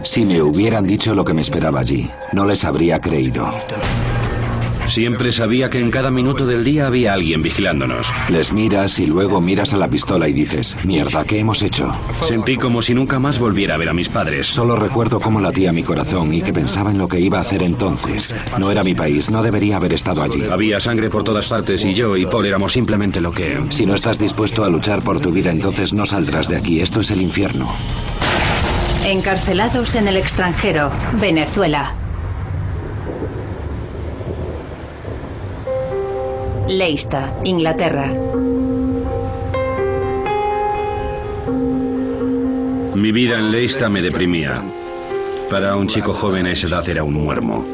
Si me hubieran dicho lo que me esperaba allí, no les habría creído. Siempre sabía que en cada minuto del día había alguien vigilándonos. Les miras y luego miras a la pistola y dices, mierda, ¿qué hemos hecho? Sentí como si nunca más volviera a ver a mis padres. Solo recuerdo cómo latía mi corazón y que pensaba en lo que iba a hacer entonces. No era mi país, no debería haber estado allí. Había sangre por todas partes y yo y Paul éramos simplemente lo que... Si no estás dispuesto a luchar por tu vida, entonces no saldrás de aquí. Esto es el infierno. Encarcelados en el extranjero, Venezuela. Leicester, Inglaterra. Mi vida en Leicester me deprimía. Para un chico joven a esa edad era un muermo.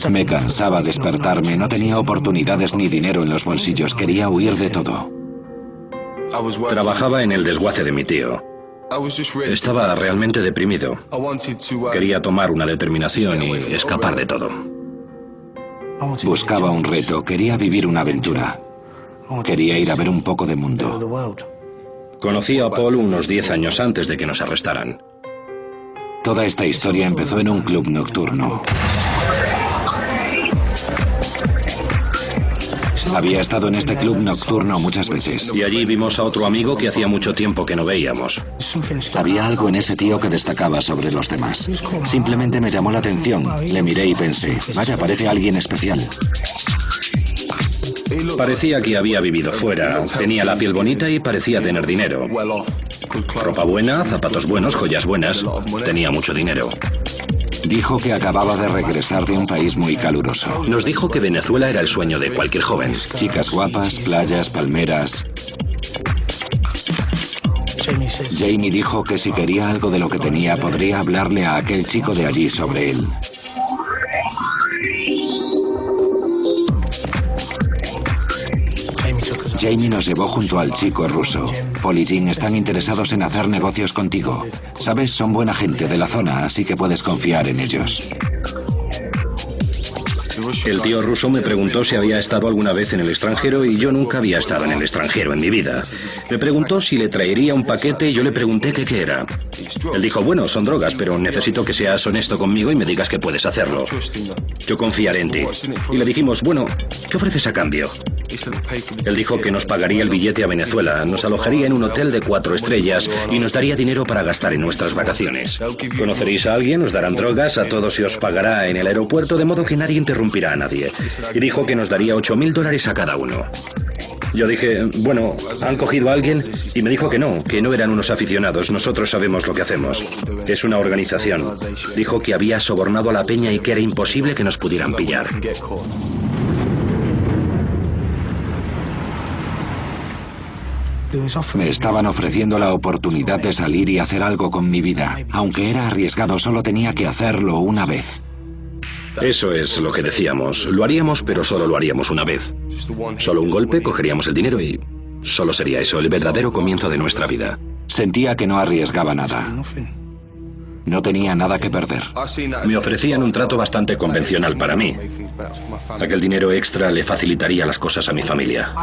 Me cansaba despertarme, no tenía oportunidades ni dinero en los bolsillos, quería huir de todo. Trabajaba en el desguace de mi tío. Estaba realmente deprimido. Quería tomar una determinación y escapar de todo. Buscaba un reto, quería vivir una aventura. Quería ir a ver un poco de mundo. Conocí a Paul unos 10 años antes de que nos arrestaran. Toda esta historia empezó en un club nocturno. Había estado en este club nocturno muchas veces. Y allí vimos a otro amigo que hacía mucho tiempo que no veíamos. Había algo en ese tío que destacaba sobre los demás. Simplemente me llamó la atención. Le miré y pensé, vaya, parece alguien especial. Parecía que había vivido fuera. Tenía la piel bonita y parecía tener dinero. Ropa buena, zapatos buenos, joyas buenas. Tenía mucho dinero. Dijo que acababa de regresar de un país muy caluroso. Nos dijo que Venezuela era el sueño de cualquier joven. Chicas guapas, playas, palmeras. Jamie dijo que si quería algo de lo que tenía, podría hablarle a aquel chico de allí sobre él. Jamie nos llevó junto al chico ruso. Paul y Jean están interesados en hacer negocios contigo. Sabes, son buena gente de la zona, así que puedes confiar en ellos. El tío ruso me preguntó si había estado alguna vez en el extranjero y yo nunca había estado en el extranjero en mi vida. Me preguntó si le traería un paquete y yo le pregunté qué era. Él dijo, bueno, son drogas, pero necesito que seas honesto conmigo y me digas que puedes hacerlo. Yo confiaré en ti. Y le dijimos, bueno, ¿qué ofreces a cambio? Él dijo que nos pagaría el billete a Venezuela, nos alojaría en un hotel de 4 estrellas y nos daría dinero para gastar en nuestras vacaciones. Conoceréis a alguien, os darán drogas, a todos se os pagará en el aeropuerto, de modo que nadie interrumpirá a nadie. Y dijo que nos daría $8.000 a cada uno. Yo dije, bueno, ¿han cogido a alguien? Y me dijo que no eran unos aficionados, nosotros sabemos lo que hacemos. Es una organización. Dijo que había sobornado a la peña y que era imposible que nos pudieran pillar. Me estaban ofreciendo la oportunidad de salir y hacer algo con mi vida. Aunque era arriesgado, solo tenía que hacerlo una vez. Eso es lo que decíamos. Lo haríamos, pero solo lo haríamos una vez. Solo un golpe, cogeríamos el dinero y solo sería eso, el verdadero comienzo de nuestra vida. Sentía que no arriesgaba nada. No tenía nada que perder. Me ofrecían un trato bastante convencional para mí. Aquel dinero extra le facilitaría las cosas a mi familia.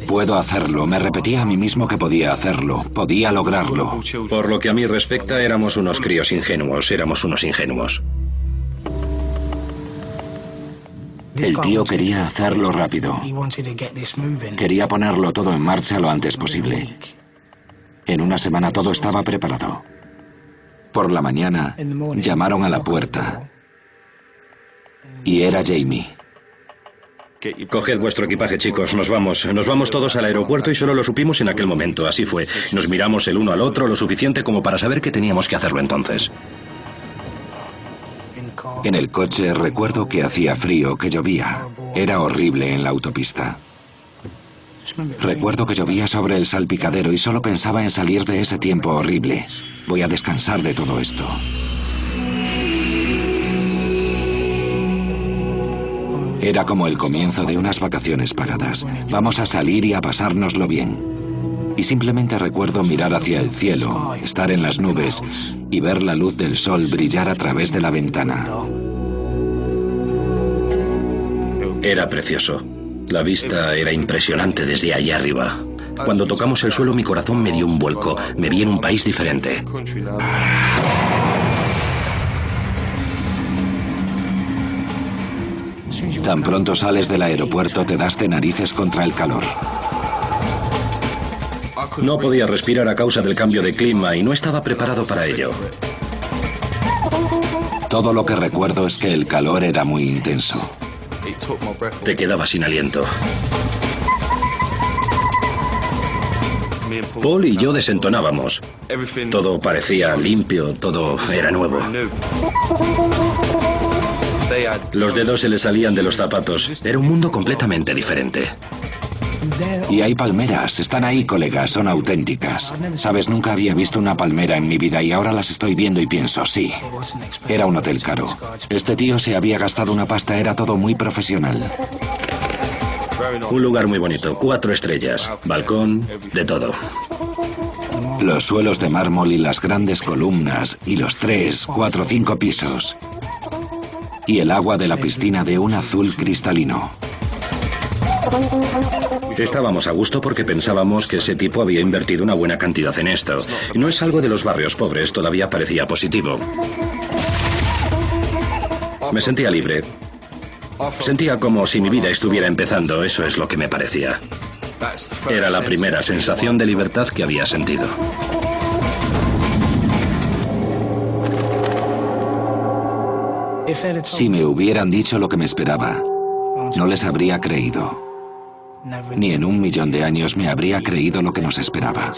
Puedo hacerlo. Me repetía a mí mismo que podía hacerlo. Podía lograrlo. Por lo que a mí respecta, éramos unos críos ingenuos. Éramos unos ingenuos. El tío quería hacerlo rápido. Quería ponerlo todo en marcha lo antes posible. En una semana todo estaba preparado. Por la mañana, llamaron a la puerta. Y era Jamie. Coged vuestro equipaje, chicos, nos vamos todos al aeropuerto y solo lo supimos en aquel momento, así fue. Nos miramos el uno al otro lo suficiente como para saber que teníamos que hacerlo entonces. En el coche recuerdo que hacía frío, que llovía. Era horrible en la autopista. Recuerdo que llovía sobre el salpicadero y solo pensaba en salir de ese tiempo horrible. Voy a descansar de todo esto. Era como el comienzo de unas vacaciones pagadas. Vamos a salir y a pasárnoslo bien. Y simplemente recuerdo mirar hacia el cielo, estar en las nubes y ver la luz del sol brillar a través de la ventana. Era precioso. La vista era impresionante desde allá arriba. Cuando tocamos el suelo, mi corazón me dio un vuelco. Me vi en un país diferente. Tan pronto sales del aeropuerto te das de narices contra el calor. No podía respirar a causa del cambio de clima y no estaba preparado para ello. Todo lo que recuerdo es que el calor era muy intenso. Te quedabas sin aliento. Paul y yo desentonábamos. Todo parecía limpio, todo era nuevo. Los dedos se le salían de los zapatos. Era un mundo completamente diferente. Y hay palmeras, están ahí, colegas, son auténticas. Sabes, nunca había visto una palmera en mi vida y ahora las estoy viendo y pienso, sí, era un hotel caro. Este tío se había gastado una pasta, era todo muy profesional. Un lugar muy bonito, 4 estrellas, balcón, de todo. Los suelos de mármol y las grandes columnas y los 3, 4, 5 pisos. Y el agua de la piscina de un azul cristalino. Estábamos a gusto porque pensábamos que ese tipo había invertido una buena cantidad en esto. Y no es algo de los barrios pobres, todavía parecía positivo. Me sentía libre. Sentía como si mi vida estuviera empezando, eso es lo que me parecía. Era la primera sensación de libertad que había sentido. Si me hubieran dicho lo que me esperaba, no les habría creído. Ni en 1.000.000 de años me habría creído lo que nos esperaba.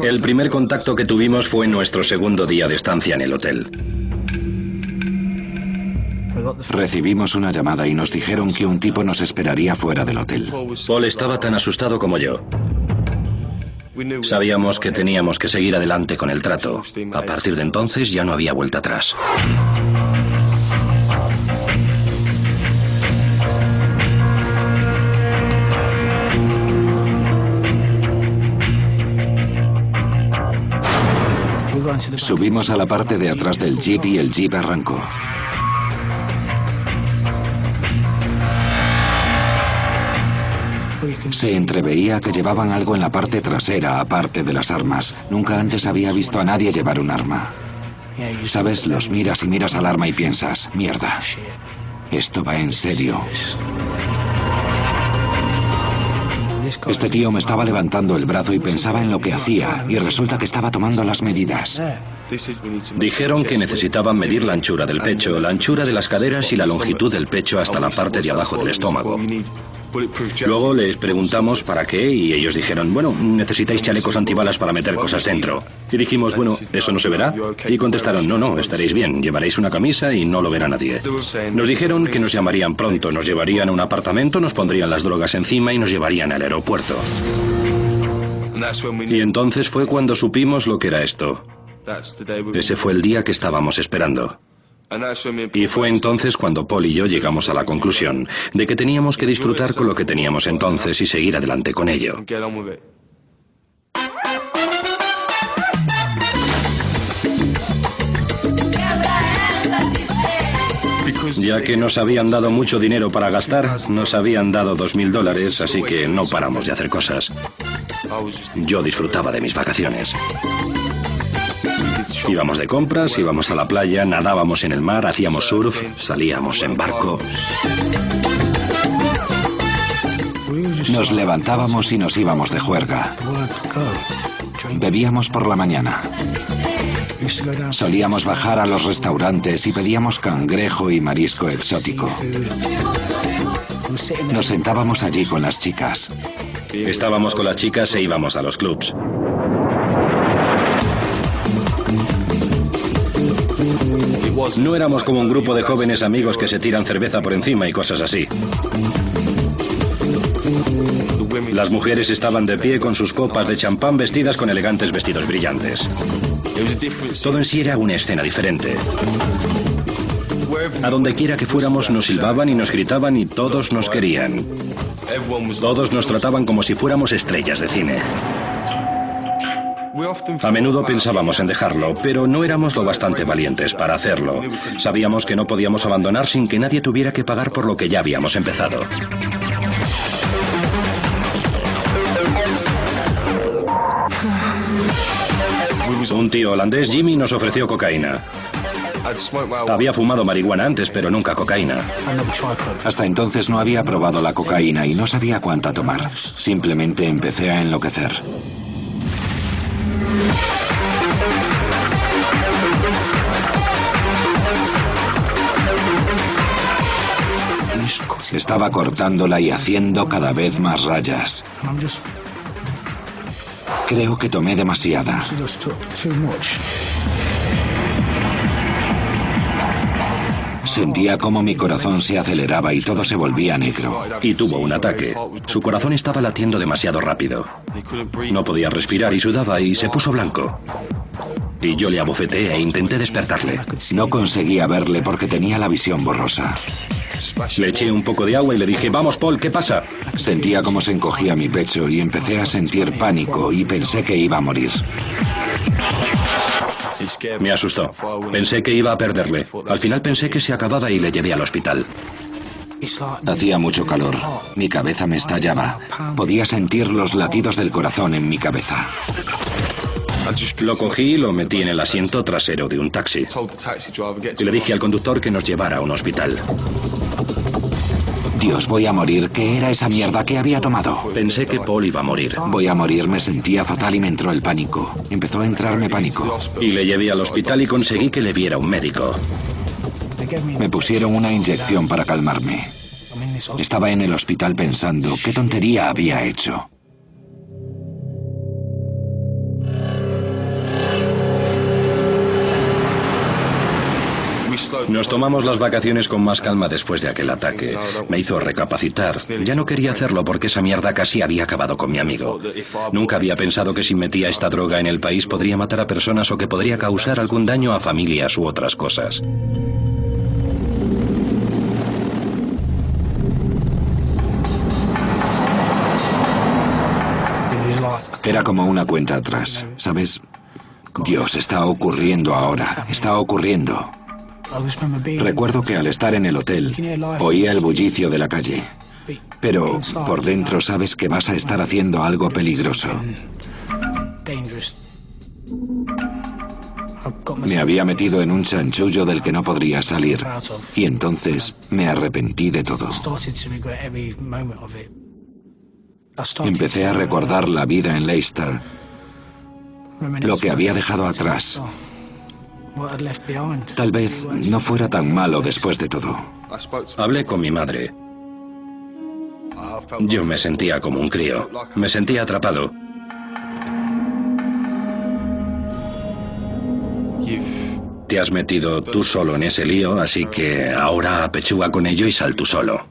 El primer contacto que tuvimos fue en nuestro segundo día de estancia en el hotel. Recibimos una llamada y nos dijeron que un tipo nos esperaría fuera del hotel. Paul estaba tan asustado como yo. Sabíamos que teníamos que seguir adelante con el trato. A partir de entonces ya no había vuelta atrás. Subimos a la parte de atrás del jeep y el jeep arrancó. Se entreveía que llevaban algo en la parte trasera, aparte de las armas. Nunca antes había visto a nadie llevar un arma. ¿Sabes? Los miras y miras al arma y piensas, mierda, esto va en serio. Este tío me estaba levantando el brazo y pensaba en lo que hacía, y resulta que estaba tomando las medidas. Dijeron que necesitaban medir la anchura del pecho, la anchura de las caderas y la longitud del pecho hasta la parte de abajo del estómago. Luego les preguntamos para qué y ellos dijeron, bueno, necesitáis chalecos antibalas para meter cosas dentro. Y dijimos, bueno, ¿eso no se verá? Y contestaron, no, estaréis bien, llevaréis una camisa y no lo verá nadie. Nos dijeron que nos llamarían pronto, nos llevarían a un apartamento, nos pondrían las drogas encima y nos llevarían al aeropuerto. Y entonces fue cuando supimos lo que era esto. Ese fue el día que estábamos esperando. Y fue entonces cuando Paul y yo llegamos a la conclusión de que teníamos que disfrutar con lo que teníamos entonces y seguir adelante con ello. Ya que nos habían dado mucho dinero para gastar, nos habían dado $2.000, así que no paramos de hacer cosas. Yo disfrutaba de mis vacaciones. Íbamos de compras, íbamos a la playa, nadábamos en el mar, hacíamos surf, salíamos en barco. Nos levantábamos y nos íbamos de juerga. Bebíamos por la mañana. Solíamos bajar a los restaurantes y pedíamos cangrejo y marisco exótico. Nos sentábamos allí con las chicas. Estábamos con las chicas e íbamos a los clubs. No éramos como un grupo de jóvenes amigos que se tiran cerveza por encima y cosas así. Las mujeres estaban de pie con sus copas de champán vestidas con elegantes vestidos brillantes. Todo en sí era una escena diferente. A donde quiera que fuéramos nos silbaban y nos gritaban y todos nos querían. Todos nos trataban como si fuéramos estrellas de cine. A menudo pensábamos en dejarlo, pero no éramos lo bastante valientes para hacerlo. Sabíamos que no podíamos abandonar sin que nadie tuviera que pagar por lo que ya habíamos empezado. Un tío holandés, Jimmy, nos ofreció cocaína. Había fumado marihuana antes, pero nunca cocaína. Hasta entonces no había probado la cocaína y no sabía cuánta tomar. Simplemente empecé a enloquecer. Estaba cortándola y haciendo cada vez más rayas. Creo que tomé demasiada. Sentía como mi corazón se aceleraba y todo se volvía negro. Y tuvo un ataque. Su corazón estaba latiendo demasiado rápido. No podía respirar y sudaba y se puso blanco. Y yo le abofeteé e intenté despertarle. No conseguía verle porque tenía la visión borrosa. Le eché un poco de agua y le dije, vamos, Paul, ¿qué pasa? Sentía cómo se encogía mi pecho y empecé a sentir pánico y pensé que iba a morir. Me asustó. Pensé que iba a perderle. Al final pensé que se acababa y le llevé al hospital. Hacía mucho calor. Mi cabeza me estallaba. Podía sentir los latidos del corazón en mi cabeza. Lo cogí y lo metí en el asiento trasero de un taxi. Y le dije al conductor que nos llevara a un hospital. Dios, voy a morir. ¿Qué era esa mierda que había tomado? Pensé que Paul iba a morir. Voy a morir, me sentía fatal y me entró el pánico. Empezó a entrarme pánico. Y le llevé al hospital y conseguí que le viera un médico. Me pusieron una inyección para calmarme. Estaba en el hospital pensando qué tontería había hecho. Nos tomamos las vacaciones con más calma después de aquel ataque. Me hizo recapacitar. Ya no quería hacerlo porque esa mierda casi había acabado con mi amigo. Nunca había pensado que si metía esta droga en el país podría matar a personas o que podría causar algún daño a familias u otras cosas. Era como una cuenta atrás, ¿sabes? Dios, está ocurriendo ahora, está ocurriendo. Recuerdo que al estar en el hotel, oía el bullicio de la calle. Pero por dentro sabes que vas a estar haciendo algo peligroso. Me había metido en un chanchullo del que no podría salir. Y entonces me arrepentí de todo. Empecé a recordar la vida en Leicester, lo que había dejado atrás. Tal vez no fuera tan malo después de todo. Hablé con mi madre. Yo me sentía como un crío. Me sentía atrapado. Te has metido tú solo en ese lío, así que ahora apechuga con ello y sal tú solo.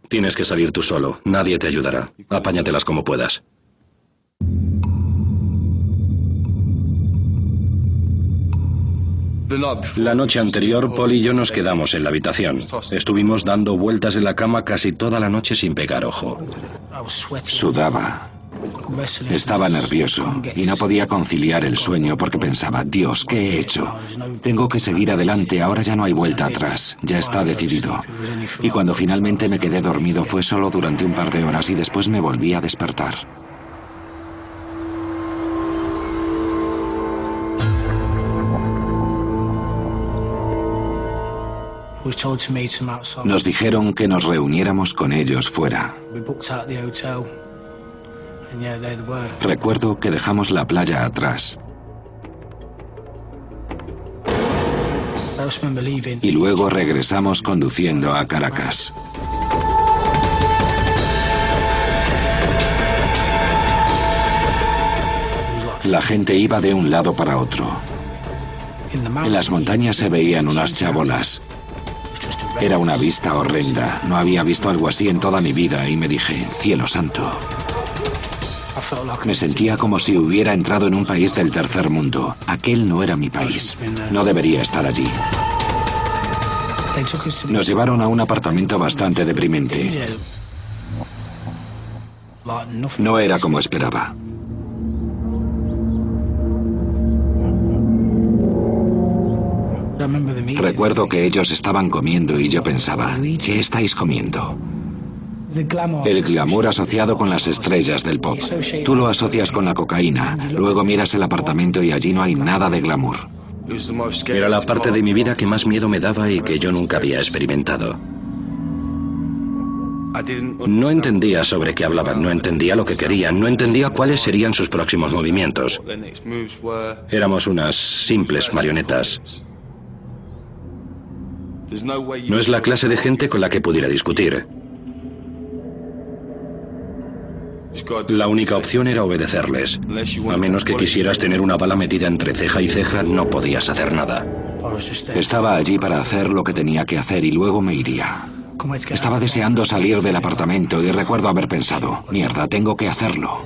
Tienes que salir tú solo. Nadie te ayudará. Apáñatelas como puedas. La noche anterior, Paul y yo nos quedamos en la habitación. Estuvimos dando vueltas en la cama casi toda la noche sin pegar ojo. Sudaba. Estaba nervioso y no podía conciliar el sueño porque pensaba, Dios, ¿qué he hecho? Tengo que seguir adelante, ahora ya no hay vuelta atrás, ya está decidido. Y cuando finalmente me quedé dormido fue solo durante un par de horas y después me volví a despertar. Nos dijeron que nos reuniéramos con ellos fuera. Recuerdo que dejamos la playa atrás. Y luego regresamos conduciendo a Caracas. La gente iba de un lado para otro. En las montañas se veían unas chabolas. Era una vista horrenda. No había visto algo así en toda mi vida y me dije, cielo santo. Me sentía como si hubiera entrado en un país del tercer mundo. Aquel no era mi país. No debería estar allí. Nos llevaron a un apartamento bastante deprimente. No era como esperaba. Recuerdo que ellos estaban comiendo y yo pensaba, ¿qué estáis comiendo? El glamour asociado con las estrellas del pop. Tú lo asocias con la cocaína, luego miras el apartamento y allí no hay nada de glamour. Era la parte de mi vida que más miedo me daba y que yo nunca había experimentado. No entendía sobre qué hablaban, no entendía lo que querían, no entendía cuáles serían sus próximos movimientos. Éramos unas simples marionetas. No es la clase de gente con la que pudiera discutir. La única opción era obedecerles. A menos que quisieras tener una bala metida entre ceja y ceja, no podías hacer nada. Estaba allí para hacer lo que tenía que hacer y luego me iría. Estaba deseando salir del apartamento y recuerdo haber pensado, mierda, tengo que hacerlo.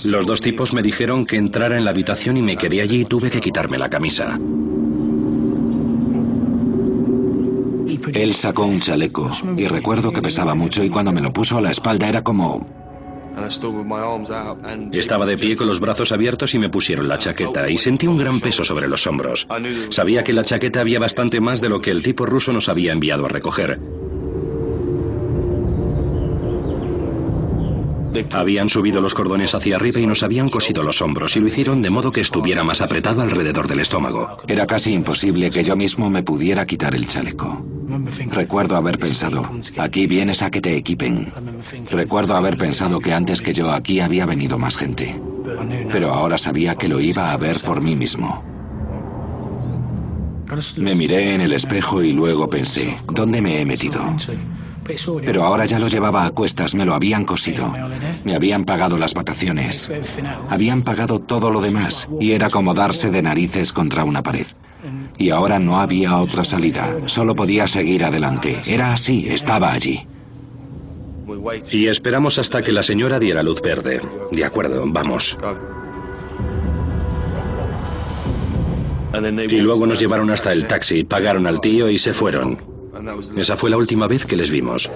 Los dos tipos me dijeron que entrara en la habitación y me quedé allí y tuve que quitarme la camisa. Él sacó un chaleco y recuerdo que pesaba mucho y cuando me lo puso a la espalda era como... Estaba de pie con los brazos abiertos y me pusieron la chaqueta y sentí un gran peso sobre los hombros. Sabía que en la chaqueta había bastante más de lo que el tipo ruso nos había enviado a recoger. Habían subido los cordones hacia arriba y nos habían cosido los hombros y lo hicieron de modo que estuviera más apretado alrededor del estómago. Era casi imposible que yo mismo me pudiera quitar el chaleco. Recuerdo haber pensado, aquí vienes a que te equipen. Recuerdo haber pensado que antes que yo aquí había venido más gente. Pero ahora sabía que lo iba a ver por mí mismo. Me miré en el espejo y luego pensé, ¿dónde me he metido? Pero ahora ya lo llevaba a cuestas, me lo habían cosido. Me habían pagado las vacaciones. Habían pagado todo lo demás y era como darse de narices contra una pared. Y ahora no había otra salida, solo podía seguir adelante. Era así, estaba allí. Y esperamos hasta que la señora diera luz verde. De acuerdo, vamos. Y luego nos llevaron hasta el taxi, pagaron al tío y se fueron. Esa fue la última vez que les vimos.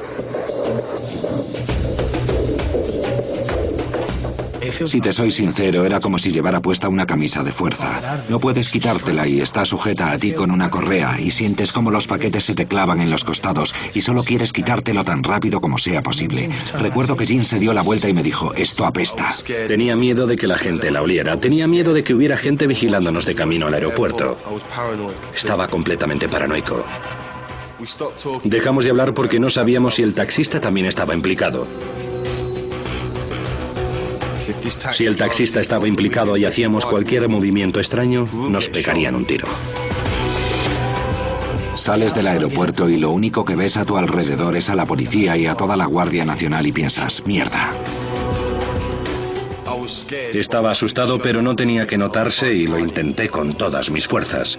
Si te soy sincero, era como si llevara puesta una camisa de fuerza. No puedes quitártela y está sujeta a ti con una correa y sientes como los paquetes se te clavan en los costados y solo quieres quitártelo tan rápido como sea posible. Recuerdo que Jim se dio la vuelta y me dijo, esto apesta. Tenía miedo de que la gente la oliera. Tenía miedo de que hubiera gente vigilándonos de camino al aeropuerto. Estaba completamente paranoico. Dejamos de hablar porque no sabíamos si el taxista también estaba implicado. Si el taxista estaba implicado y hacíamos cualquier movimiento extraño, nos pegarían un tiro. Sales del aeropuerto y lo único que ves a tu alrededor es a la policía y a toda la Guardia Nacional y piensas, mierda. Estaba asustado, pero no tenía que notarse y lo intenté con todas mis fuerzas.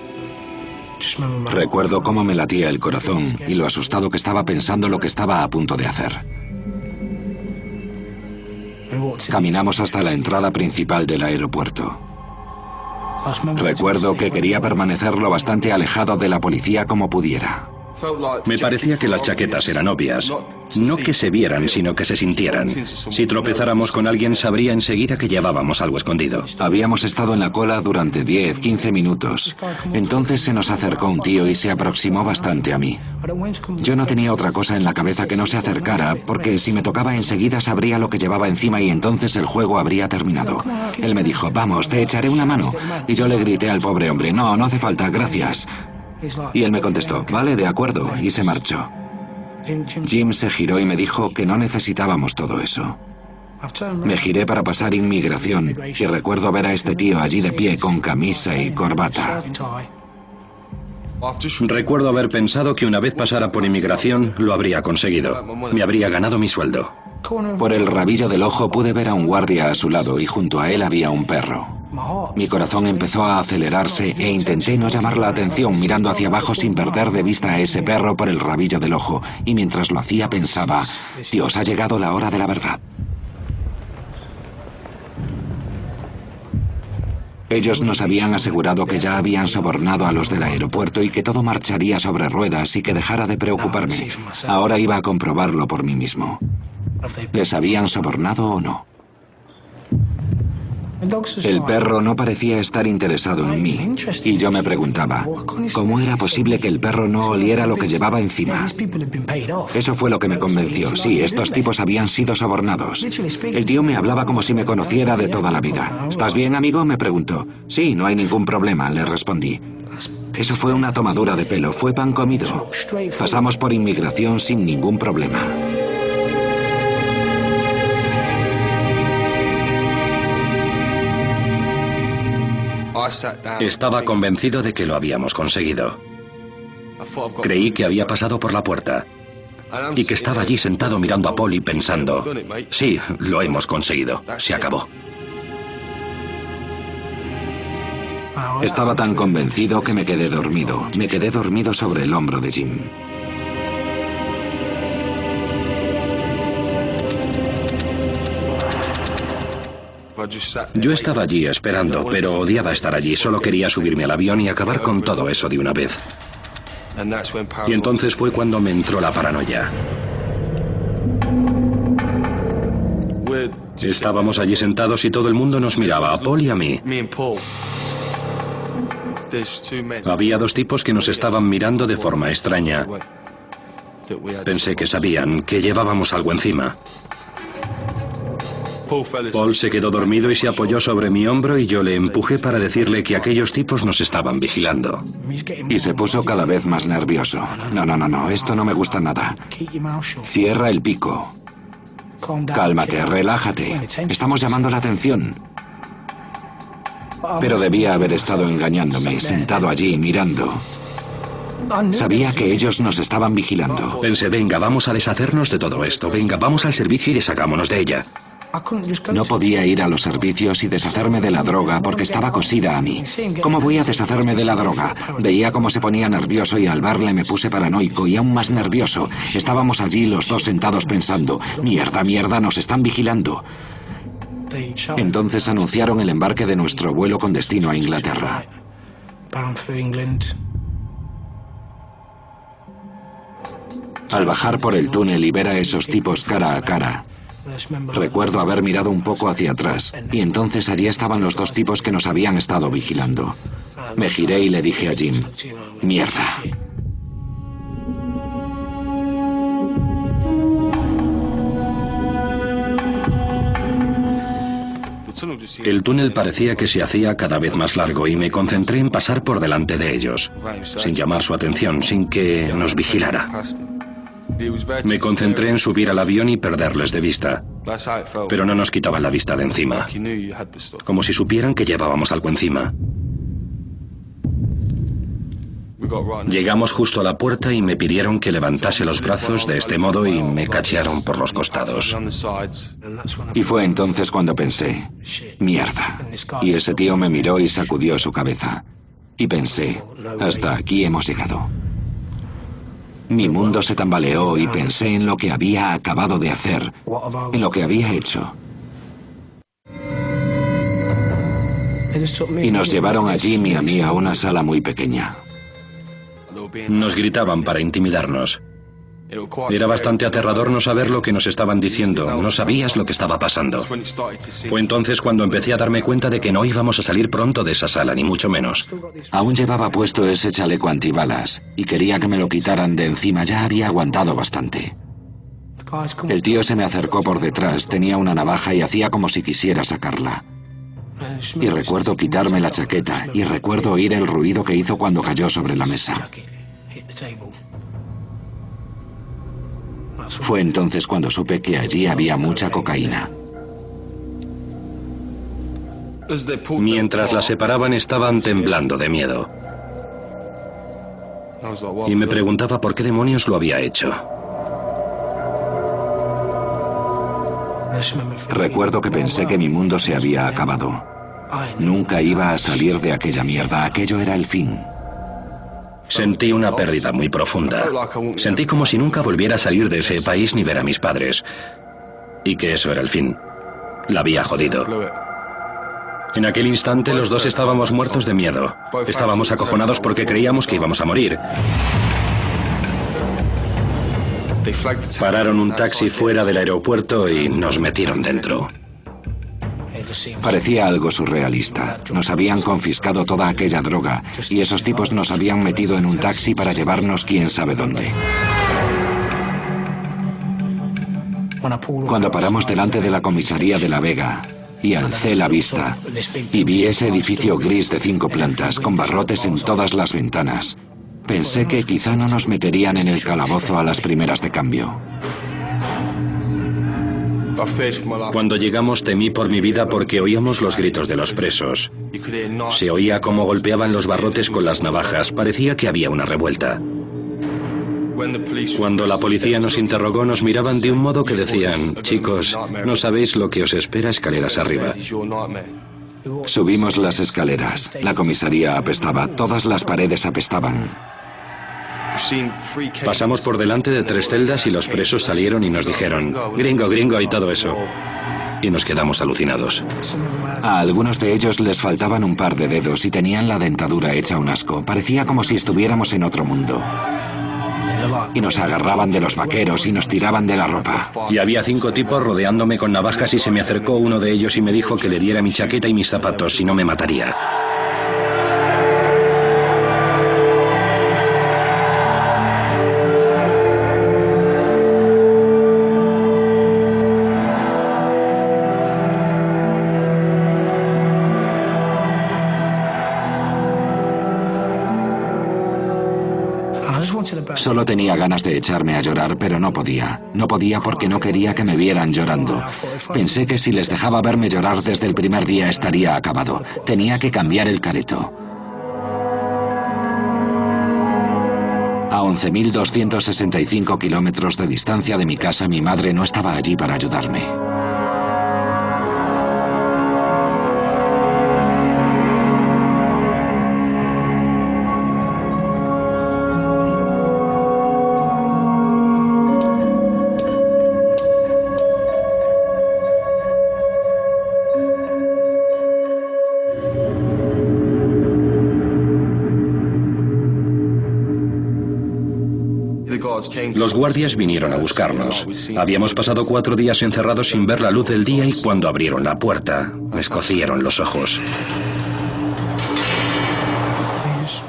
Recuerdo cómo me latía el corazón y lo asustado que estaba pensando lo que estaba a punto de hacer. Caminamos hasta la entrada principal del aeropuerto. Recuerdo que quería permanecer lo bastante alejado de la policía como pudiera. Me parecía que las chaquetas eran obvias. No que se vieran, sino que se sintieran. Si tropezáramos con alguien, sabría enseguida que llevábamos algo escondido. Habíamos estado en la cola durante 10, 15 minutos. Entonces se nos acercó un tío y se aproximó bastante a mí. Yo no tenía otra cosa en la cabeza que no se acercara, porque si me tocaba enseguida sabría lo que llevaba encima y entonces el juego habría terminado. Él me dijo, vamos, te echaré una mano. Y yo le grité al pobre hombre, no, no hace falta, gracias. Y él me contestó, vale, de acuerdo, y se marchó. Jim se giró y me dijo que no necesitábamos todo eso. Me giré para pasar inmigración y recuerdo ver a este tío allí de pie con camisa y corbata. Recuerdo haber pensado que una vez pasara por inmigración lo habría conseguido. Me habría ganado mi sueldo. Por el rabillo del ojo pude ver a un guardia a su lado y junto a él había un perro. Mi corazón empezó a acelerarse e intenté no llamar la atención mirando hacia abajo sin perder de vista a ese perro por el rabillo del ojo. Y mientras lo hacía pensaba, Dios, ha llegado la hora de la verdad. Ellos nos habían asegurado que ya habían sobornado a los del aeropuerto y que todo marcharía sobre ruedas y que dejara de preocuparme. Ahora iba a comprobarlo por mí mismo. ¿Les habían sobornado o no? El perro no parecía estar interesado en mí, y yo me preguntaba, ¿cómo era posible que el perro no oliera lo que llevaba encima? Eso fue lo que me convenció. Sí, estos tipos habían sido sobornados. El tío me hablaba como si me conociera de toda la vida. ¿Estás bien, amigo?, me preguntó. Sí, no hay ningún problema, le respondí. Eso fue una tomadura de pelo, fue pan comido. Pasamos por inmigración sin ningún problema. Estaba convencido de que lo habíamos conseguido. Creí que había pasado por la puerta y que estaba allí sentado mirando a Paul y pensando, sí, lo hemos conseguido, se acabó. Estaba tan convencido que me quedé dormido. Me quedé dormido sobre el hombro de Jim. Yo estaba allí esperando, pero odiaba estar allí. Solo quería subirme al avión y acabar con todo eso de una vez. Y entonces fue cuando me entró la paranoia. Estábamos allí sentados y todo el mundo nos miraba, a Paul y a mí. Había dos tipos que nos estaban mirando de forma extraña. Pensé que sabían que llevábamos algo encima. Paul se quedó dormido y se apoyó sobre mi hombro y yo le empujé para decirle que aquellos tipos nos estaban vigilando. Y se puso cada vez más nervioso. No, esto no me gusta nada. Cierra el pico. Cálmate, relájate. Estamos llamando la atención. Pero debía haber estado engañándome, sentado allí mirando. Sabía que ellos nos estaban vigilando. Pensé, venga, vamos a deshacernos de todo esto. Venga, vamos al servicio y deshagámonos de ella. No podía ir a los servicios y deshacerme de la droga porque estaba cosida a mí. ¿Cómo voy a deshacerme de la droga? Veía cómo se ponía nervioso y al verle me puse paranoico y aún más nervioso. Estábamos allí los dos sentados pensando, mierda, nos están vigilando. Entonces anunciaron el embarque de nuestro vuelo con destino a Inglaterra. Al bajar por el túnel y ver a esos tipos cara a cara, recuerdo haber mirado un poco hacia atrás y entonces allí estaban los dos tipos que nos habían estado vigilando. Me giré y le dije a Jim, mierda. El túnel parecía que se hacía cada vez más largo y me concentré en pasar por delante de ellos, sin llamar su atención, sin que nos vigilara. Me concentré en subir al avión y perderles de vista, pero no nos quitaban la vista de encima, como si supieran que llevábamos algo encima. Llegamos justo a la puerta y me pidieron que levantase los brazos de este modo y me cachearon por los costados. Y fue entonces cuando pensé, mierda. Y ese tío me miró y sacudió su cabeza. Y pensé, hasta aquí hemos llegado. Mi mundo se tambaleó y pensé en lo que había acabado de hacer, en lo que había hecho. Y nos llevaron a Jim y a mí a una sala muy pequeña. Nos gritaban para intimidarnos. Era bastante aterrador no saber lo que nos estaban diciendo, no sabías lo que estaba pasando. Fue entonces cuando empecé a darme cuenta de que no íbamos a salir pronto de esa sala, ni mucho menos. Aún llevaba puesto ese chaleco antibalas y quería que me lo quitaran de encima, ya había aguantado bastante. El tío se me acercó por detrás, tenía una navaja y hacía como si quisiera sacarla. Y recuerdo quitarme la chaqueta y recuerdo oír el ruido que hizo cuando cayó sobre la mesa. Fue entonces cuando supe que allí había mucha cocaína. Mientras la separaban estaban temblando de miedo. Y me preguntaba por qué demonios lo había hecho. Recuerdo que pensé que mi mundo se había acabado. Nunca iba a salir de aquella mierda, aquello era el fin. Sentí una pérdida muy profunda. Sentí como si nunca volviera a salir de ese país ni ver a mis padres. Y que eso era el fin. La había jodido. En aquel instante los dos estábamos muertos de miedo. Estábamos acojonados porque creíamos que íbamos a morir. Pararon un taxi fuera del aeropuerto y nos metieron dentro. Parecía algo surrealista. Nos habían confiscado toda aquella droga y esos tipos nos habían metido en un taxi para llevarnos quién sabe dónde. Cuando paramos delante de la comisaría de La Vega y alcé la vista y vi ese edificio gris de 5 plantas con barrotes en todas las ventanas, pensé que quizá no nos meterían en el calabozo a las primeras de cambio. Cuando llegamos temí por mi vida porque oíamos los gritos de los presos. Se oía cómo golpeaban los barrotes con las navajas. Parecía que había una revuelta. Cuando la policía nos interrogó, nos miraban de un modo que decían: chicos, no sabéis lo que os espera escaleras arriba. Subimos las escaleras. La comisaría apestaba. Todas las paredes apestaban. Pasamos por delante de 3 celdas y los presos salieron y nos dijeron: gringo, gringo y todo eso. Y nos quedamos alucinados. A algunos de ellos les faltaban un par de dedos y tenían la dentadura hecha un asco. Parecía como si estuviéramos en otro mundo. Y nos agarraban de los vaqueros y nos tiraban de la ropa. Y había 5 tipos rodeándome con navajas y se me acercó uno de ellos y me dijo que le diera mi chaqueta y mis zapatos, si no me mataría. Solo tenía ganas de echarme a llorar, pero no podía. No podía porque no quería que me vieran llorando. Pensé que si les dejaba verme llorar desde el primer día estaría acabado. Tenía que cambiar el careto. A 11.265 kilómetros de distancia de mi casa, mi madre no estaba allí para ayudarme. Los guardias vinieron a buscarnos. Habíamos pasado 4 días encerrados sin ver la luz del día y cuando abrieron la puerta, me escocieron los ojos.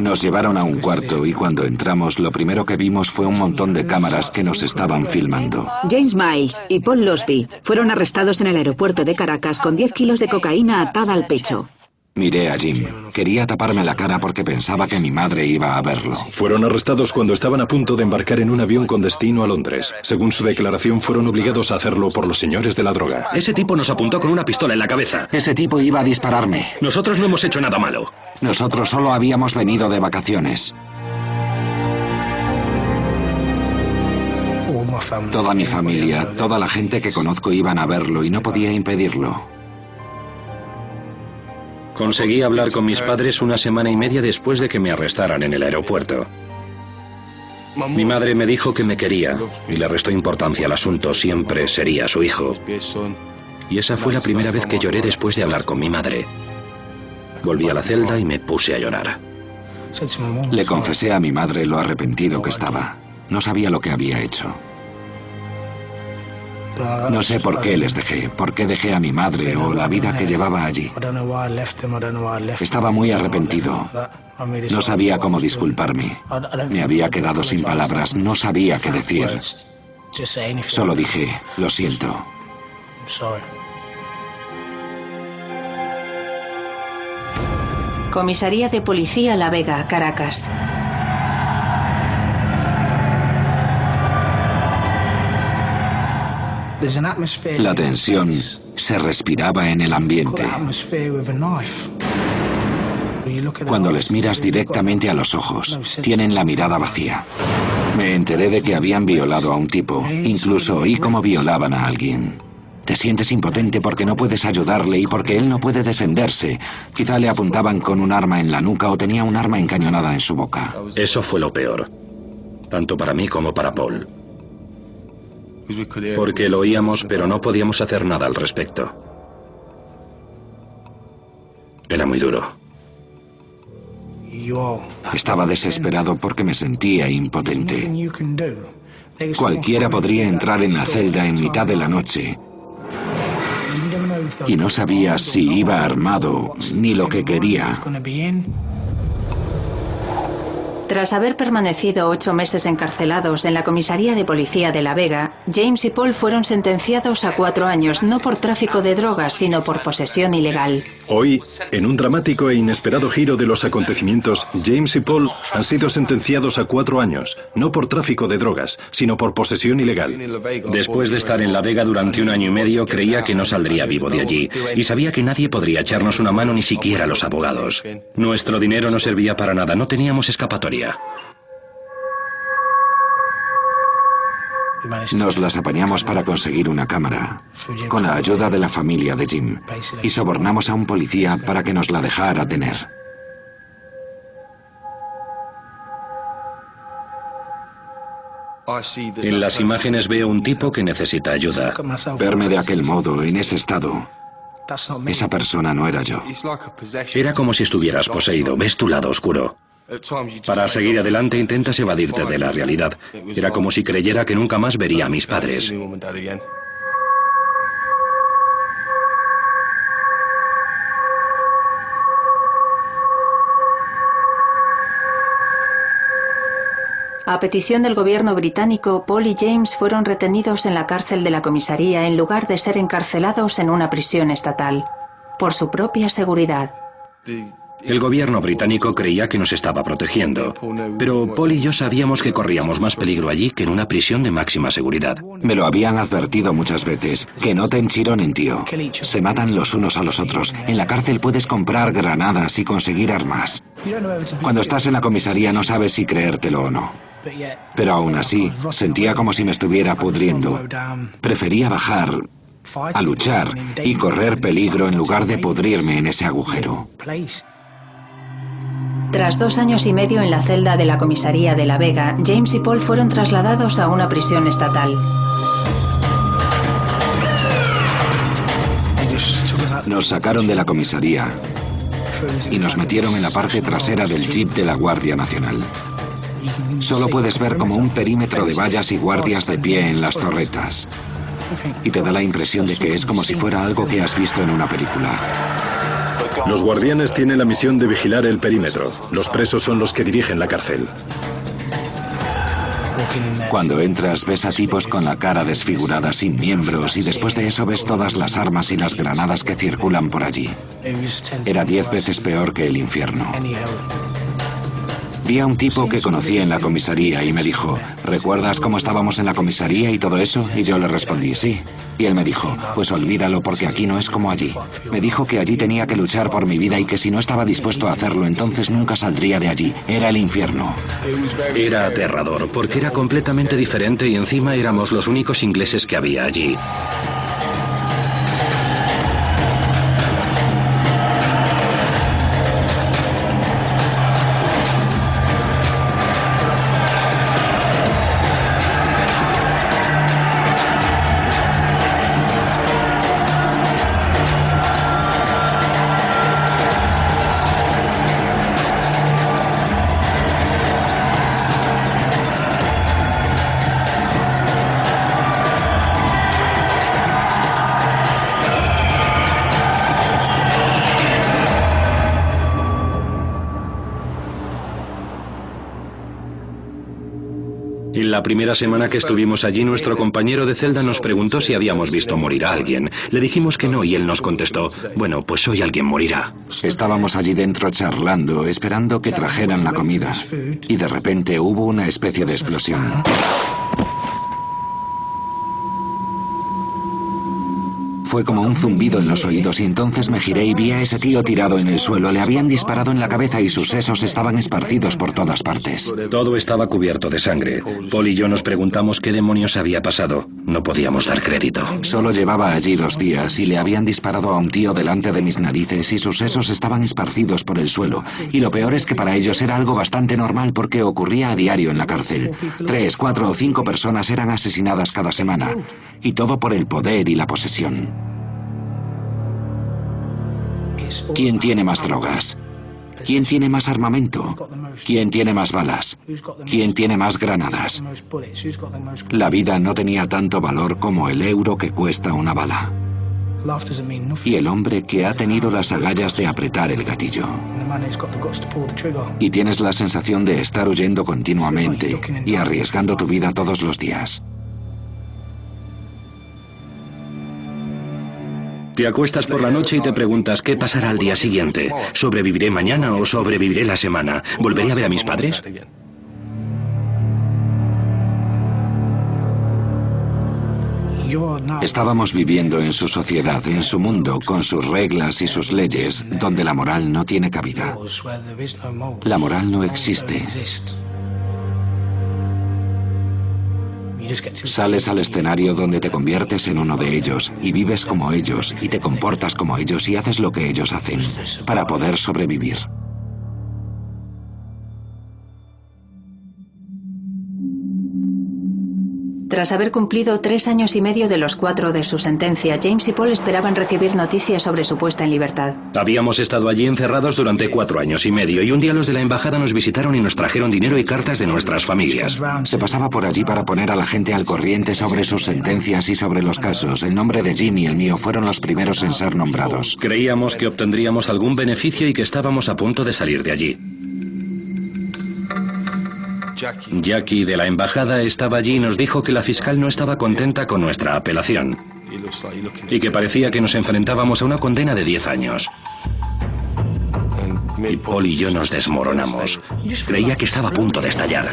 Nos llevaron a un cuarto y cuando entramos lo primero que vimos fue un montón de cámaras que nos estaban filmando. James Miles y Paul Losby fueron arrestados en el aeropuerto de Caracas con 10 kilos de cocaína atada al pecho. Miré a Jim. Quería taparme la cara porque pensaba que mi madre iba a verlo. Fueron arrestados cuando estaban a punto de embarcar en un avión con destino a Londres. Según su declaración, fueron obligados a hacerlo por los señores de la droga. Ese tipo nos apuntó con una pistola en la cabeza. Ese tipo iba a dispararme. Nosotros no hemos hecho nada malo. Nosotros solo habíamos venido de vacaciones. Toda mi familia, toda la gente que conozco iban a verlo y no podía impedirlo. Conseguí hablar con mis padres 1 semana y media después de que me arrestaran en el aeropuerto. Mi madre me dijo que me quería y le restó importancia al asunto, siempre sería su hijo. Y esa fue la primera vez que lloré después de hablar con mi madre. Volví a la celda y me puse a llorar. Le confesé a mi madre lo arrepentido que estaba. No sabía lo que había hecho. No sé por qué les dejé, por qué dejé a mi madre o la vida que llevaba allí. Estaba muy arrepentido. No sabía cómo disculparme. Me había quedado sin palabras, no sabía qué decir. Solo dije, lo siento. Comisaría de Policía La Vega, Caracas. La tensión se respiraba en el ambiente. Cuando les miras directamente a los ojos, tienen la mirada vacía. Me enteré de que habían violado a un tipo. Incluso oí cómo violaban a alguien. Te sientes impotente porque no puedes ayudarle y porque él no puede defenderse. Quizá le apuntaban con un arma en la nuca o tenía un arma encañonada en su boca. Eso fue lo peor, tanto para mí como para Paul. Porque lo oíamos, pero no podíamos hacer nada al respecto. Era muy duro. Estaba desesperado porque me sentía impotente. Cualquiera podría entrar en la celda en mitad de la noche y no sabía si iba armado ni lo que quería. Tras haber permanecido 8 meses encarcelados en la comisaría de policía de La Vega, James y Paul fueron sentenciados a 4 años, no por tráfico de drogas, sino por posesión ilegal. Hoy, en un dramático e inesperado giro de los acontecimientos, James y Paul han sido sentenciados a 4 años, no por tráfico de drogas, sino por posesión ilegal. Después de estar en La Vega durante 1 año y medio, creía que no saldría vivo de allí, y sabía que nadie podría echarnos una mano, ni siquiera los abogados. Nuestro dinero no servía para nada, no teníamos escapatoria. Nos las apañamos para conseguir una cámara, con la ayuda de la familia de Jim, y sobornamos a un policía para que nos la dejara tener. En las imágenes veo un tipo que necesita ayuda. Verme de aquel modo, en ese estado, esa persona no era yo. Era como si estuvieras poseído, ves tu lado oscuro. Para seguir adelante intentas evadirte de la realidad. Era como si creyera que nunca más vería a mis padres. A petición del gobierno británico, Paul y James fueron retenidos en la cárcel de la comisaría en lugar de ser encarcelados en una prisión estatal, por su propia seguridad. El gobierno británico creía que nos estaba protegiendo, pero Paul y yo sabíamos que corríamos más peligro allí que en una prisión de máxima seguridad. Me lo habían advertido muchas veces, que no te enchironen, tío. Se matan los unos a los otros. En la cárcel puedes comprar granadas y conseguir armas. Cuando estás en la comisaría no sabes si creértelo o no. Pero aún así, sentía como si me estuviera pudriendo. Prefería bajar a luchar y correr peligro en lugar de pudrirme en ese agujero. Tras 2 años y medio en la celda de la comisaría de La Vega, James y Paul fueron trasladados a una prisión estatal. Nos sacaron de la comisaría y nos metieron en la parte trasera del jeep de la Guardia Nacional. Solo puedes ver como un perímetro de vallas y guardias de pie en las torretas. Y te da la impresión de que es como si fuera algo que has visto en una película. Los guardianes tienen la misión de vigilar el perímetro. Los presos son los que dirigen la cárcel. Cuando entras ves a tipos con la cara desfigurada sin miembros y después de eso ves todas las armas y las granadas que circulan por allí. Era 10 veces peor que el infierno. Vi a un tipo que conocí en la comisaría y me dijo, ¿recuerdas cómo estábamos en la comisaría y todo eso? Y yo le respondí, sí. Y él me dijo, pues olvídalo porque aquí no es como allí. Me dijo que allí tenía que luchar por mi vida y que si no estaba dispuesto a hacerlo entonces nunca saldría de allí. Era el infierno. Era aterrador porque era completamente diferente y encima éramos los únicos ingleses que había allí. En la primera semana que estuvimos allí, nuestro compañero de celda nos preguntó si habíamos visto morir a alguien. Le dijimos que no y él nos contestó, bueno, pues hoy alguien morirá. Estábamos allí dentro charlando, esperando que trajeran la comida. Y de repente hubo una especie de explosión. Fue como un zumbido en los oídos y entonces me giré y vi a ese tío tirado en el suelo. Le habían disparado en la cabeza y sus sesos estaban esparcidos por todas partes. Todo estaba cubierto de sangre. Paul y yo nos preguntamos qué demonios había pasado. No podíamos dar crédito. Solo llevaba allí 2 días y le habían disparado a un tío delante de mis narices y sus sesos estaban esparcidos por el suelo. Y lo peor es que para ellos era algo bastante normal porque ocurría a diario en la cárcel. 3, 4 o 5 personas eran asesinadas cada semana. Y todo por el poder y la posesión. ¿Quién tiene más drogas? ¿Quién tiene más armamento? ¿Quién tiene más balas? ¿Quién tiene más granadas? La vida no tenía tanto valor como el euro que cuesta una bala. Y el hombre que ha tenido las agallas de apretar el gatillo. Y tienes la sensación de estar huyendo continuamente y arriesgando tu vida todos los días. Te acuestas por la noche y te preguntas qué pasará al día siguiente. ¿Sobreviviré mañana o sobreviviré la semana? ¿Volveré a ver a mis padres? Estábamos viviendo en su sociedad, en su mundo, con sus reglas y sus leyes, donde la moral no tiene cabida. La moral no existe. Sales al escenario donde te conviertes en uno de ellos y vives como ellos y te comportas como ellos y haces lo que ellos hacen para poder sobrevivir. Tras haber cumplido 3 años y medio de los 4 de su sentencia, James y Paul esperaban recibir noticias sobre su puesta en libertad. Habíamos estado allí encerrados durante 4 años y medio y un día los de la embajada nos visitaron y nos trajeron dinero y cartas de nuestras familias. Se pasaba por allí para poner a la gente al corriente sobre sus sentencias y sobre los casos. El nombre de Jim y el mío fueron los primeros en ser nombrados. Creíamos que obtendríamos algún beneficio y que estábamos a punto de salir de allí. Jackie de la embajada estaba allí y nos dijo que la fiscal no estaba contenta con nuestra apelación y que parecía que nos enfrentábamos a una condena de 10 años. Y Paul y yo nos desmoronamos. Creía que estaba a punto de estallar.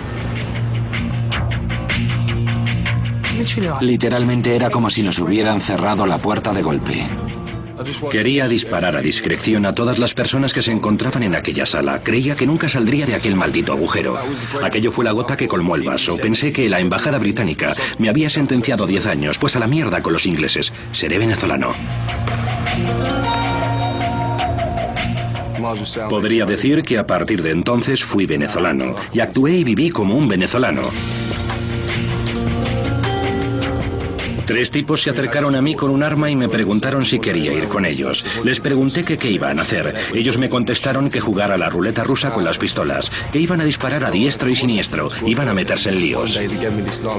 Literalmente era como si nos hubieran cerrado la puerta de golpe. Quería disparar a discreción a todas las personas que se encontraban en aquella sala. Creía que nunca saldría de aquel maldito agujero. Aquello fue la gota que colmó el vaso. Pensé que la embajada británica me había sentenciado 10 años, pues a la mierda con los ingleses. Seré venezolano. Podría decir que a partir de entonces fui venezolano y actué y viví como un venezolano. 3 tipos se acercaron a mí con un arma y me preguntaron si quería ir con ellos. Les pregunté que qué iban a hacer. Ellos me contestaron que jugara a la ruleta rusa con las pistolas, que iban a disparar a diestro y siniestro, iban a meterse en líos.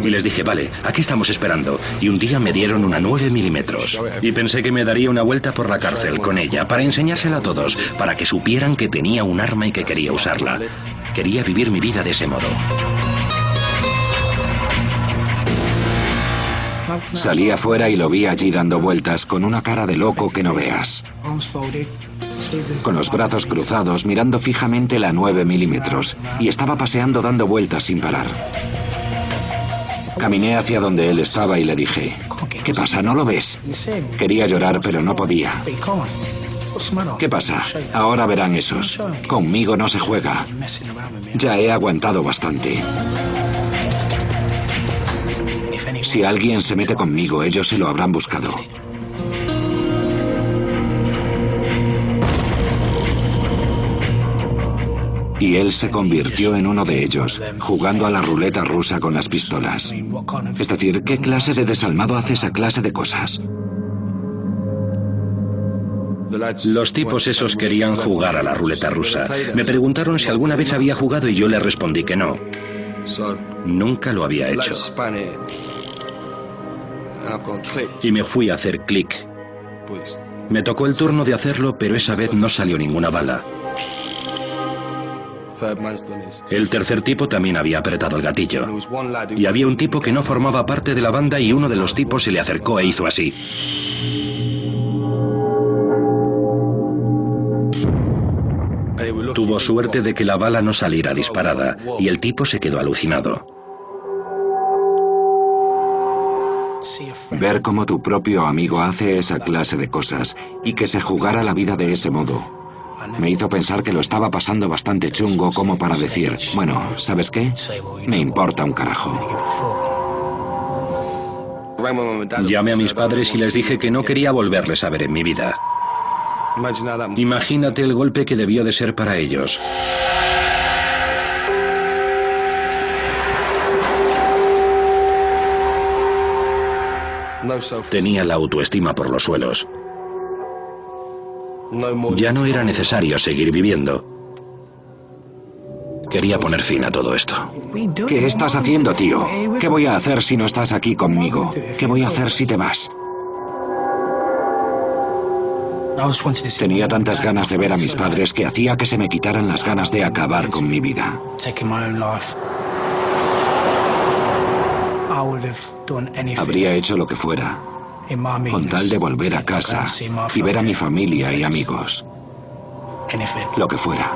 Y les dije, vale, aquí estamos esperando. Y un día me dieron una 9 milímetros. Y pensé que me daría una vuelta por la cárcel con ella, para enseñársela a todos, para que supieran que tenía un arma y que quería usarla. Quería vivir mi vida de ese modo. Salí afuera y lo vi allí dando vueltas con una cara de loco que no veas. Con los brazos cruzados, mirando fijamente la 9 milímetros, y estaba paseando dando vueltas sin parar. Caminé hacia donde él estaba y le dije, ¿qué pasa? ¿No lo ves? Quería llorar, pero no podía. ¿Qué pasa? Ahora verán esos. Conmigo no se juega. Ya he aguantado bastante. Si alguien se mete conmigo, ellos se lo habrán buscado. Y él se convirtió en uno de ellos, jugando a la ruleta rusa con las pistolas. Es decir, ¿qué clase de desalmado hace esa clase de cosas? Los tipos esos querían jugar a la ruleta rusa. Me preguntaron si alguna vez había jugado y yo les respondí que no. Nunca lo había hecho. Y me fui a hacer clic. Me tocó el turno de hacerlo, pero esa vez no salió ninguna bala. El tercer tipo también había apretado el gatillo. Y había un tipo que no formaba parte de la banda y uno de los tipos se le acercó e hizo así. Tuvo suerte de que la bala no saliera disparada y el tipo se quedó alucinado. Ver cómo tu propio amigo hace esa clase de cosas y que se jugara la vida de ese modo me hizo pensar que lo estaba pasando bastante chungo como para decir, bueno, ¿sabes qué? Me importa un carajo. Llamé a mis padres y les dije que no quería volverles a ver en mi vida. Imagínate el golpe que debió de ser para ellos. Tenía la autoestima por los suelos. Ya no era necesario seguir viviendo. Quería poner fin a todo esto. ¿Qué estás haciendo, tío? ¿Qué voy a hacer si no estás aquí conmigo? ¿Qué voy a hacer si te vas? Tenía tantas ganas de ver a mis padres que hacía que se me quitaran las ganas de acabar con mi vida. Habría hecho lo que fuera, con tal de volver a casa y ver a mi familia y amigos. Lo que fuera.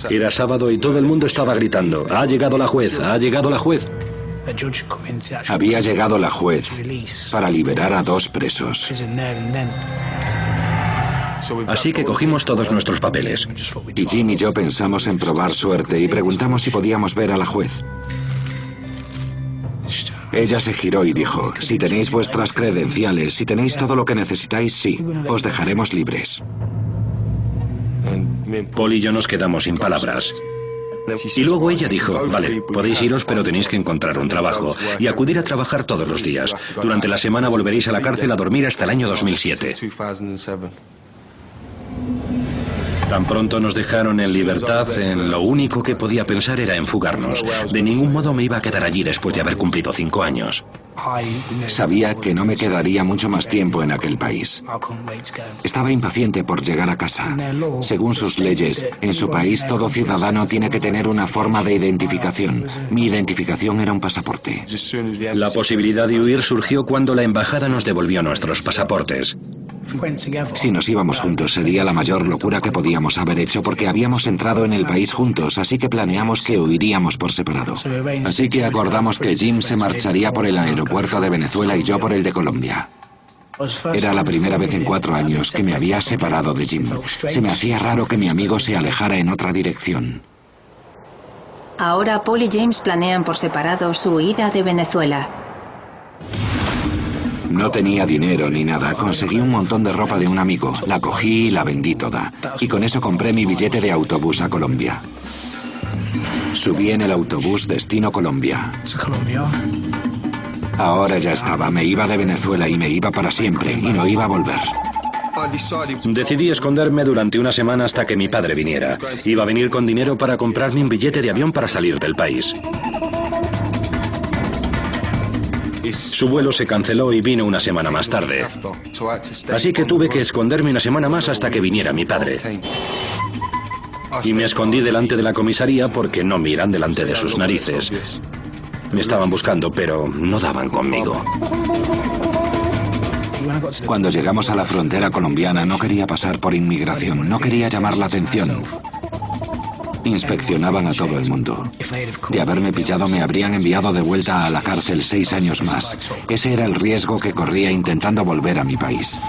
Era sábado y todo el mundo estaba gritando: ¡ha llegado la juez! ¡Ha llegado la juez! Había llegado la juez para liberar a 2 presos. Así que cogimos todos nuestros papeles. Y Jim y yo pensamos en probar suerte y preguntamos si podíamos ver a la juez. Ella se giró y dijo: si tenéis vuestras credenciales, si tenéis todo lo que necesitáis, sí, os dejaremos libres. Paul y yo nos quedamos sin palabras. Y luego ella dijo: vale, podéis iros, pero tenéis que encontrar un trabajo y acudir a trabajar todos los días. Durante la semana volveréis a la cárcel a dormir hasta el año 2007. Tan pronto nos dejaron en libertad, lo único que podía pensar era en fugarnos. De ningún modo me iba a quedar allí después de haber cumplido 5 años. Sabía que no me quedaría mucho más tiempo en aquel país. Estaba impaciente por llegar a casa. Según sus leyes, en su país todo ciudadano tiene que tener una forma de identificación. Mi identificación era un pasaporte. La posibilidad de huir surgió cuando la embajada nos devolvió nuestros pasaportes. Si nos íbamos juntos sería la mayor locura que podíamos haber hecho porque habíamos entrado en el país juntos, así que planeamos que huiríamos por separado. Así que acordamos que Jim se marcharía por el aeropuerto de Venezuela y yo por el de Colombia. Era la primera vez en 4 años que me había separado de Jim. Se me hacía raro que mi amigo se alejara en otra dirección. Ahora Paul y James planean por separado su huida de Venezuela. No tenía dinero ni nada. Conseguí un montón de ropa de un amigo. La cogí y la vendí toda. Y con eso compré mi billete de autobús a Colombia. Subí en el autobús destino Colombia. Ahora ya estaba. Me iba de Venezuela y me iba para siempre. Y no iba a volver. Decidí esconderme durante una semana hasta que mi padre viniera. Iba a venir con dinero para comprarme un billete de avión para salir del país. Su vuelo se canceló y vino una semana más tarde. Así que tuve que esconderme una semana más hasta que viniera mi padre. Y me escondí delante de la comisaría porque no miran delante de sus narices. Me estaban buscando, pero no daban conmigo. Cuando llegamos a la frontera colombiana no quería pasar por inmigración, no quería llamar la atención. Inspeccionaban a todo el mundo. De haberme pillado me habrían enviado de vuelta a la cárcel 6 años más. Ese era el riesgo que corría intentando volver a mi país.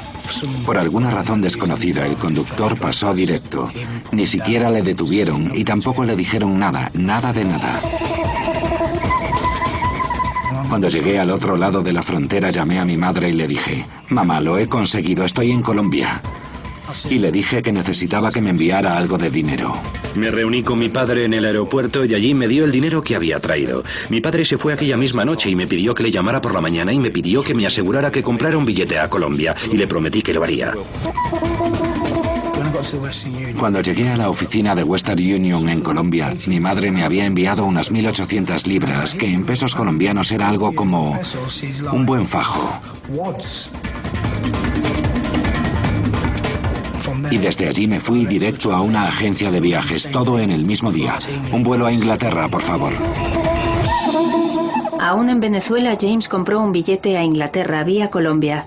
Por alguna razón desconocida, el conductor pasó directo. Ni siquiera le detuvieron y tampoco le dijeron nada, nada de nada. Cuando llegué al otro lado de la frontera llamé a mi madre y le dije: mamá, lo he conseguido, estoy en Colombia. Y le dije que necesitaba que me enviara algo de dinero. Me reuní con mi padre en el aeropuerto y allí me dio el dinero que había traído. Mi padre se fue aquella misma noche y me pidió que le llamara por la mañana y me pidió que me asegurara que comprara un billete a Colombia y le prometí que lo haría. Cuando llegué a la oficina de Western Union en Colombia, mi madre me había enviado unas 1.800 libras, que en pesos colombianos era algo como un buen fajo. Y desde allí me fui directo a una agencia de viajes, todo en el mismo día. Un vuelo a Inglaterra, por favor. Aún en Venezuela, James compró un billete a Inglaterra vía Colombia.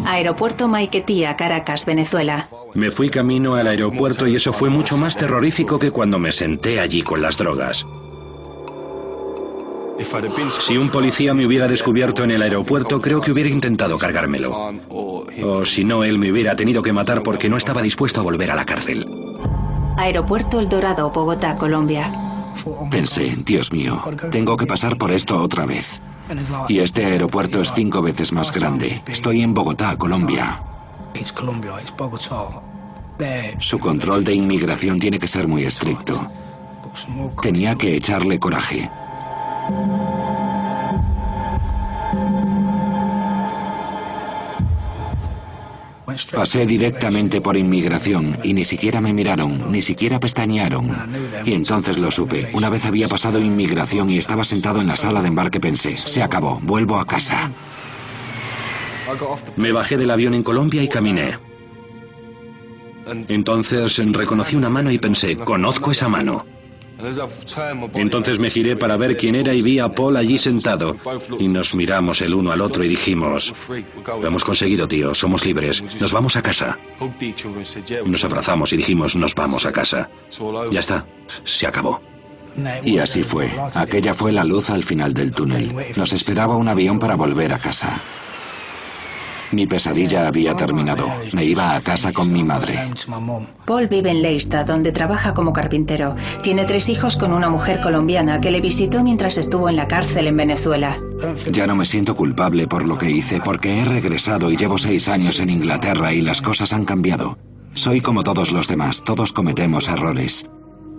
Aeropuerto Maiquetía, Caracas, Venezuela. Me fui camino al aeropuerto y eso fue mucho más terrorífico que cuando me senté allí con las drogas. Si un policía me hubiera descubierto en el aeropuerto, creo que hubiera intentado cargármelo. O si no, él me hubiera tenido que matar porque no estaba dispuesto a volver a la cárcel. Aeropuerto El Dorado, Bogotá, Colombia. Pensé: Dios mío, tengo que pasar por esto otra vez. Y este aeropuerto es 5 veces más grande. Estoy en Bogotá, Colombia. Su control de inmigración tiene que ser muy estricto. Tenía que echarle coraje. Pasé directamente por inmigración y ni siquiera me miraron, ni siquiera pestañearon. Y entonces lo supe. Una vez había pasado inmigración y estaba sentado en la sala de embarque, pensé, se acabó, vuelvo a casa. Me bajé del avión en Colombia y caminé. Entonces reconocí una mano y pensé, conozco esa mano. Entonces me giré para ver quién era y vi a Paul allí sentado. Y nos miramos el uno al otro y dijimos, lo hemos conseguido, tío, somos libres, nos vamos a casa. Nos abrazamos y dijimos, nos vamos a casa. Ya está, se acabó. Y así fue. Aquella fue la luz al final del túnel. Nos esperaba un avión para volver a casa. Mi pesadilla había terminado. Me iba a casa con mi madre. Paul vive en Leicester, donde trabaja como carpintero. Tiene 3 hijos con una mujer colombiana que le visitó mientras estuvo en la cárcel en Venezuela. Ya no me siento culpable por lo que hice, porque he regresado y llevo 6 años en Inglaterra y las cosas han cambiado. Soy como todos los demás, todos cometemos errores.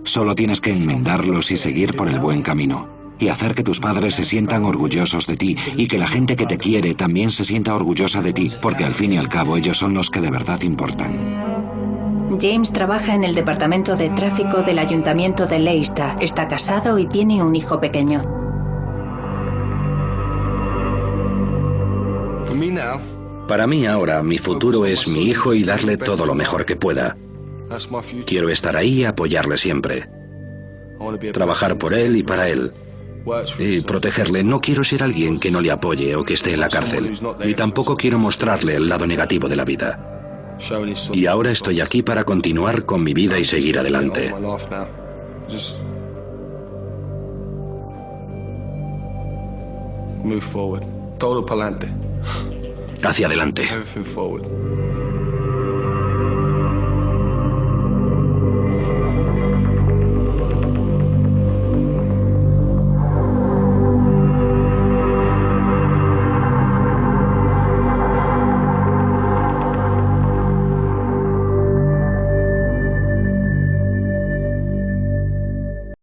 Solo tienes que enmendarlos y seguir por el buen camino. Y hacer que tus padres se sientan orgullosos de ti y que la gente que te quiere también se sienta orgullosa de ti, porque al fin y al cabo ellos son los que de verdad importan. James trabaja en el departamento de tráfico del ayuntamiento de Leicester. Está casado y tiene un hijo pequeño. Para mí ahora, mi futuro es mi hijo y darle todo lo mejor que pueda. Quiero estar ahí y apoyarle siempre. Trabajar por él y para él. Y protegerle. No quiero ser alguien que no le apoye o que esté en la cárcel. Y tampoco quiero mostrarle el lado negativo de la vida. Y ahora estoy aquí para continuar con mi vida y seguir adelante. Hacia adelante.